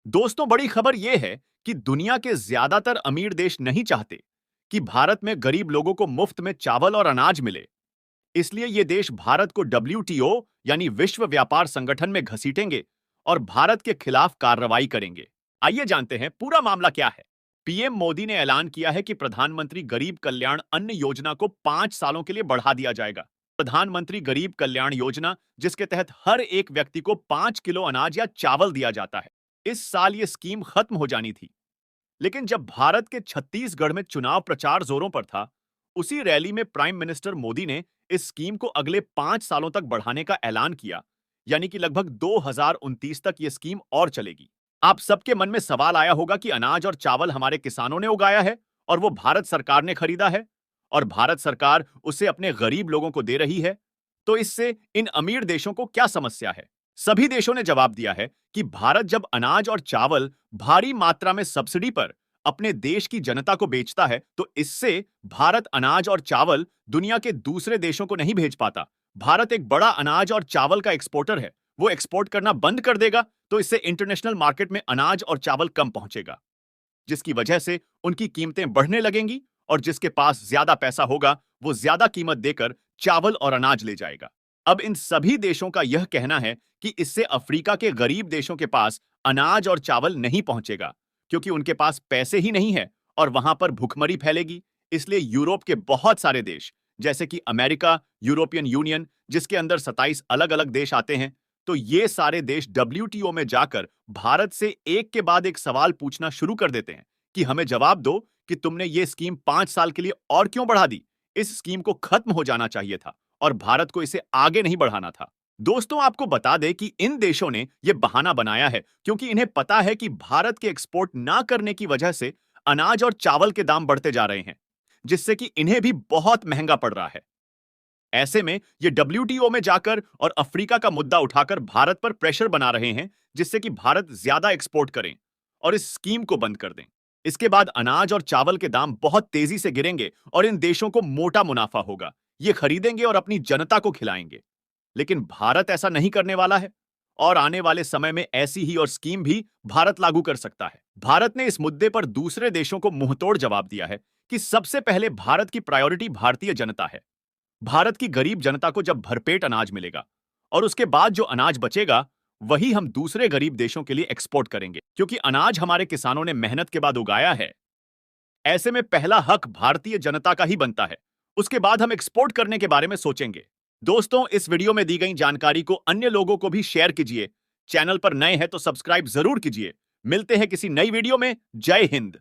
दोस्तों, बड़ी खबर यह है कि दुनिया के ज्यादातर अमीर देश नहीं चाहते कि भारत में गरीब लोगों को मुफ्त में चावल और अनाज मिले। इसलिए ये देश भारत को डब्ल्यूटीओ यानी विश्व व्यापार संगठन में घसीटेंगे और भारत के खिलाफ कार्रवाई करेंगे। आइए जानते हैं पूरा मामला क्या है। पीएम मोदी ने ऐलान किया है कि प्रधानमंत्री गरीब कल्याण अन्न योजना को 5 सालों के लिए बढ़ा दिया जाएगा। प्रधानमंत्री गरीब कल्याण योजना, जिसके तहत हर एक व्यक्ति को 5 किलो अनाज या चावल दिया जाता है। इस साल ये स्कीम खत्म हो जानी थी, लेकिन जब भारत के छत्तीसगढ़ में चुनाव प्रचार जोरों पर था, उसी रैली में प्राइम मिनिस्टर मोदी ने इस स्कीम को अगले 5 सालों तक बढ़ाने का ऐलान किया। यानी कि लगभग 2029 तक यह स्कीम और चलेगी। आप सबके मन में सवाल आया होगा कि अनाज और चावल हमारे किसानों ने उगाया है और वो भारत सरकार ने खरीदा है, और भारत सरकार उसे अपने गरीब लोगों को दे रही है। तो इससे इन अमीर देशों को क्या समस्या है? सभी देशों ने जवाब दिया है कि भारत जब अनाज और चावल भारी मात्रा में सब्सिडी पर अपने देश की जनता को बेचता है, तो इससे भारत अनाज और चावल दुनिया के दूसरे देशों को नहीं भेज पाता। भारत एक बड़ा अनाज और चावल का एक्सपोर्टर है। वो एक्सपोर्ट करना बंद कर देगा तो इससे इंटरनेशनल मार्केट में अनाज और चावल कम पहुंचेगा, जिसकी वजह से उनकी कीमतें बढ़ने लगेंगी, और जिसके पास ज्यादा पैसा होगा वो ज्यादा कीमत देकर चावल और अनाज ले जाएगा। अब इन सभी देशों का यह कहना है कि इससे अफ्रीका के गरीब देशों के पास अनाज और चावल नहीं पहुंचेगा, क्योंकि उनके पास पैसे ही नहीं है और वहां पर भुखमरी फैलेगी। इसलिए यूरोप के बहुत सारे देश, जैसे कि अमेरिका, यूरोपियन यूनियन, जिसके अंदर 27 अलग अलग देश आते हैं, तो ये सारे देश डब्ल्यूटीओ में जाकर भारत से एक के बाद एक सवाल पूछना शुरू कर देते हैं कि हमें जवाब दो कि तुमने ये स्कीम 5 साल के लिए और क्यों बढ़ा दी। इस स्कीम को खत्म हो जाना चाहिए था और भारत को इसे आगे नहीं बढ़ाना था। दोस्तों, आपको बता दें कि इन देशों ने यह बहाना बनाया है क्योंकि इन्हें पता है कि भारत के एक्सपोर्ट ना करने की वजह से अनाज और चावल के दाम बढ़ते जा रहे हैं, जिससे कि इन्हें भी बहुत महंगा पड़ रहा है। ऐसे में ये डब्ल्यूटीओ में जाकर और अफ्रीका का मुद्दा उठाकर भारत पर प्रेशर बना रहे हैं, जिससे कि भारत ज्यादा एक्सपोर्ट करें और इस स्कीम को बंद कर दें। इसके बाद अनाज और चावल के दाम बहुत तेजी से गिरेंगे और इन देशों को मोटा मुनाफा होगा। ये खरीदेंगे और अपनी जनता को खिलाएंगे। लेकिन भारत ऐसा नहीं करने वाला है, और आने वाले समय में ऐसी ही और स्कीम भी भारत लागू कर सकता है। भारत ने इस मुद्दे पर दूसरे देशों को मुंहतोड़ जवाब दिया है कि सबसे पहले भारत की प्रायोरिटी भारतीय जनता है। भारत की गरीब जनता को जब भरपेट अनाज मिलेगा और उसके बाद जो अनाज बचेगा, वही हम दूसरे गरीब देशों के लिए एक्सपोर्ट करेंगे, क्योंकि अनाज हमारे किसानों ने मेहनत के बाद उगाया है। ऐसे में पहला हक भारतीय जनता का ही बनता है। उसके बाद हम एक्सपोर्ट करने के बारे में सोचेंगे। दोस्तों, इस वीडियो में दी गई जानकारी को अन्य लोगों को भी शेयर कीजिए। चैनल पर नए हैं तो सब्सक्राइब जरूर कीजिए। मिलते हैं किसी नई वीडियो में। जय हिंद।